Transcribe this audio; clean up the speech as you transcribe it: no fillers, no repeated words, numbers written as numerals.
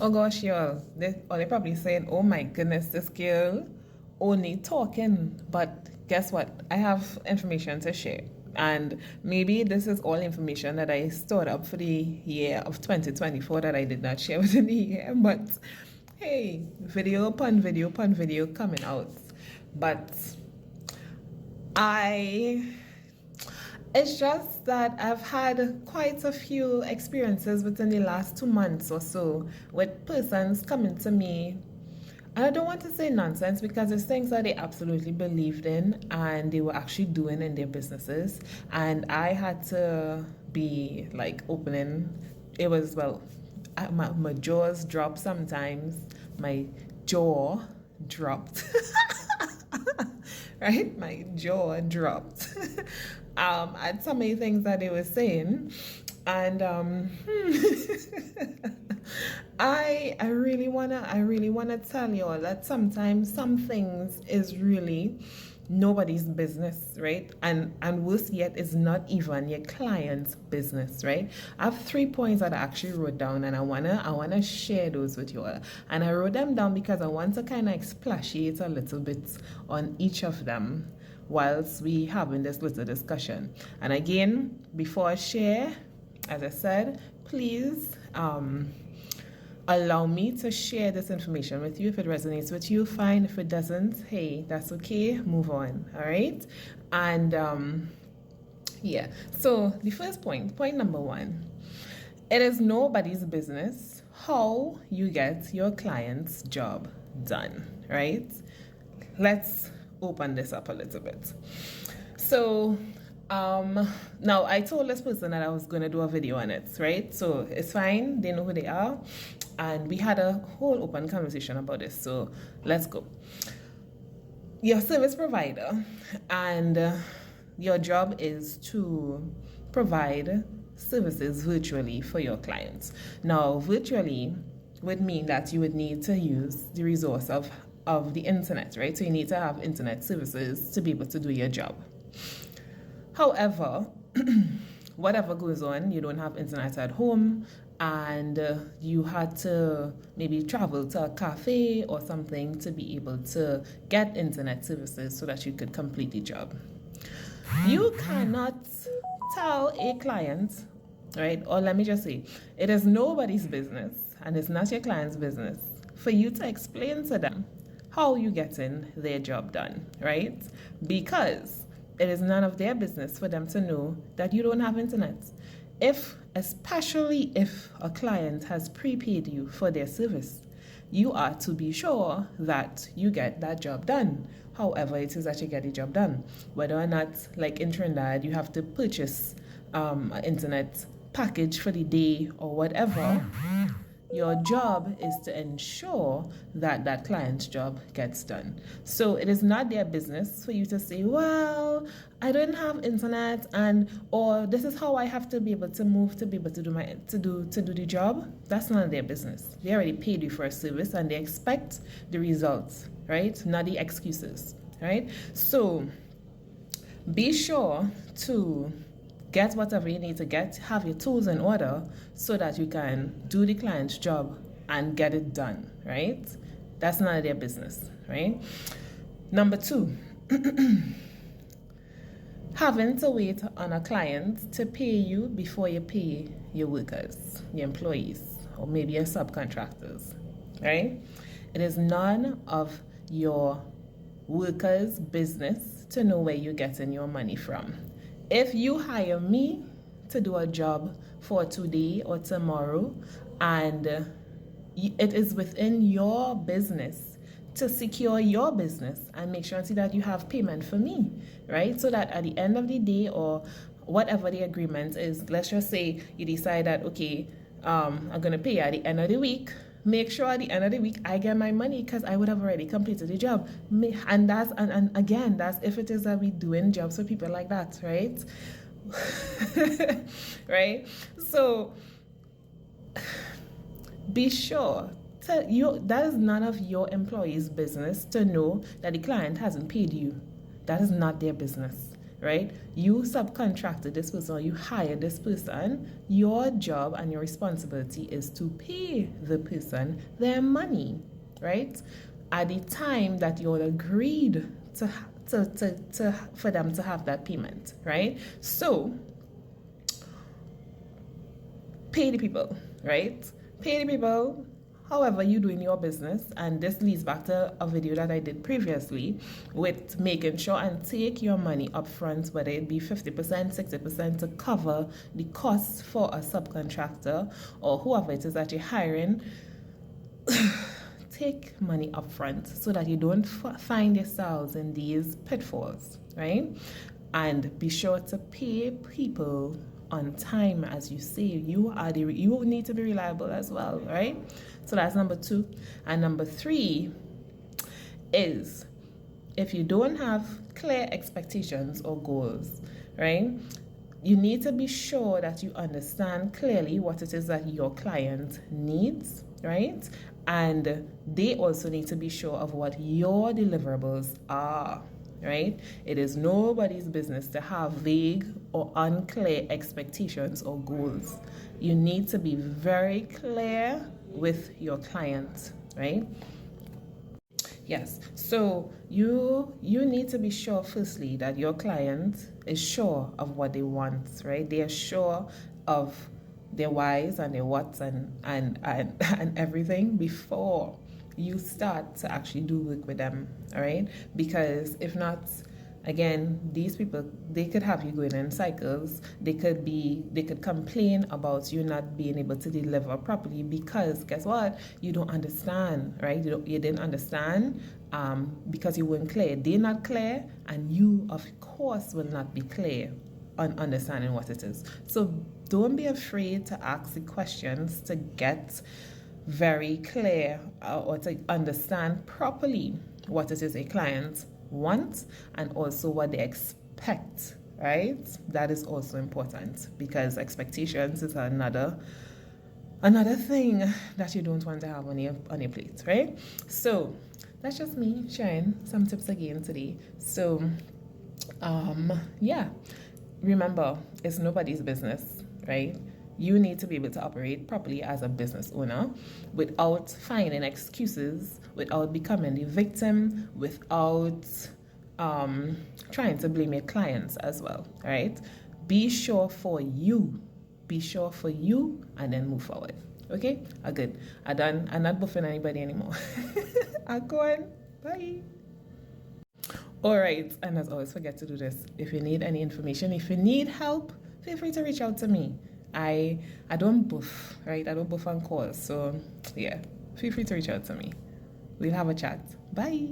Oh gosh, y'all. They're probably saying, oh my goodness, this girl only talking. But guess what? I have information to share. And maybe this is all information that I stored up for the year of 2024 that I did not share within the year. But hey, video upon video upon video coming out. But I it's just that I've had quite a few experiences within the last 2 months or so with persons coming to me. And I don't want to say nonsense because it's things that they absolutely believed in and they were actually doing in their businesses. And I had to be like opening. It was, well, my jaws dropped sometimes. My jaw dropped. Right? My jaw dropped at so many things that they were saying. And I really wanna tell you all that sometimes some things is really nobody's business, right? And worse yet, it's not even your client's business, right? I have 3 points that I actually wrote down, and I wanna share those with you all. And I wrote them down because I want to kind of expatiate a little bit on each of them whilst we having this little discussion. And again, before I share, as I said, please allow me to share this information with you. If it resonates with you, fine. If it doesn't, hey, that's okay. Move on. All right. And yeah. So the first point number one, it is nobody's business how you get your client's job done. Right. Let's open this up a little bit. So now I told this person that I was going to do a video on it, right? So it's fine. They know who they are. And we had a whole open conversation about this. So let's go. Your service provider, and your job is to provide services virtually for your clients. Now, virtually would mean that you would need to use the resource of the internet, right? So you need to have internet services to be able to do your job. However, whatever goes on, you don't have internet at home, and you had to maybe travel to a cafe or something to be able to get internet services so that you could complete the job. You cannot tell a client, right? Or let me just say, it is nobody's business, and it's not your client's business for you to explain to them how you getting their job done, right? Because it is none of their business for them to know that you don't have internet. Especially if a client has prepaid you for their service, you are to be sure that you get that job done. However it is that you get the job done. Whether or not, like in Trinidad, you have to purchase an internet package for the day or whatever, your job is to ensure that that client's job gets done. So it is not their business for you to say, well, I don't have internet, or this is how I have to be able to move to be able to do the job. That's none of their business. They already paid you for a service and they expect the results, right? Not the excuses, right? So be sure to get whatever you need to get, have your tools in order so that you can do the client's job and get it done, right? That's none of their business, right? Number two, having to wait on a client to pay you before you pay your workers, your employees, or maybe your subcontractors, right? It is none of your workers' business to know where you're getting your money from. If you hire me to do a job for today or tomorrow, and it is within your business to secure your business and make sure and see that you have payment for me, right? So that at the end of the day, or whatever the agreement is, let's just say you decide that, okay, I'm going to pay you at the end of the week. Make sure at the end of the week I get my money because I would have already completed the job. And again, that's if it is that we doing jobs for people like that, right? Right? So be sure that is none of your employees' business to know that the client hasn't paid you. That is not their business. right? You subcontracted this person or you hired this person. Your job and your responsibility is to pay the person their money, right? At the time that you all agreed for them to have that payment, right? So pay the people, right? Pay the people however you do in your business. And this leads back to a video that I did previously with making sure and take your money up front, whether it be 50%, 60% to cover the costs for a subcontractor or whoever it is that you're hiring. Take money up front so that you don't find yourselves in these pitfalls, right? And be sure to pay people on time. As you say, you need to be reliable as well, right? So that's number 2. And number 3 is, if you don't have clear expectations or goals, right, you need to be sure that you understand clearly what it is that your client needs, right? And they also need to be sure of what your deliverables are, right? It is nobody's business to have vague or unclear expectations or goals. You need to be very clear with your client, right? Yes, so you need to be sure firstly that your client is sure of what they want, right? They are sure of their whys and their whats and everything before you start to actually do work with them, all right? Because if not, again, these people, they could have you going in cycles. They could complain about you not being able to deliver properly because guess what? You don't understand, right? You didn't understand because you weren't clear. They're not clear, and you, of course, will not be clear on understanding what it is. So don't be afraid to ask the questions to get very clear or to understand properly what it is a client wants and also what they expect, right? That is also important because expectations is another thing that you don't want to have on your plate, right? So that's just me sharing some tips again today. So yeah, remember, it's nobody's business, right? You need to be able to operate properly as a business owner without finding excuses, without becoming the victim, without trying to blame your clients as well, right? Be sure for you, and then move forward. Okay? Good. I'm not buffing anybody anymore. I'm going. Bye. All right, and as always, forget to do this. If you need any information, if you need help, feel free to reach out to me. I don't buff, right? I don't buff on calls. So yeah, feel free to reach out to me. We'll have a chat. Bye.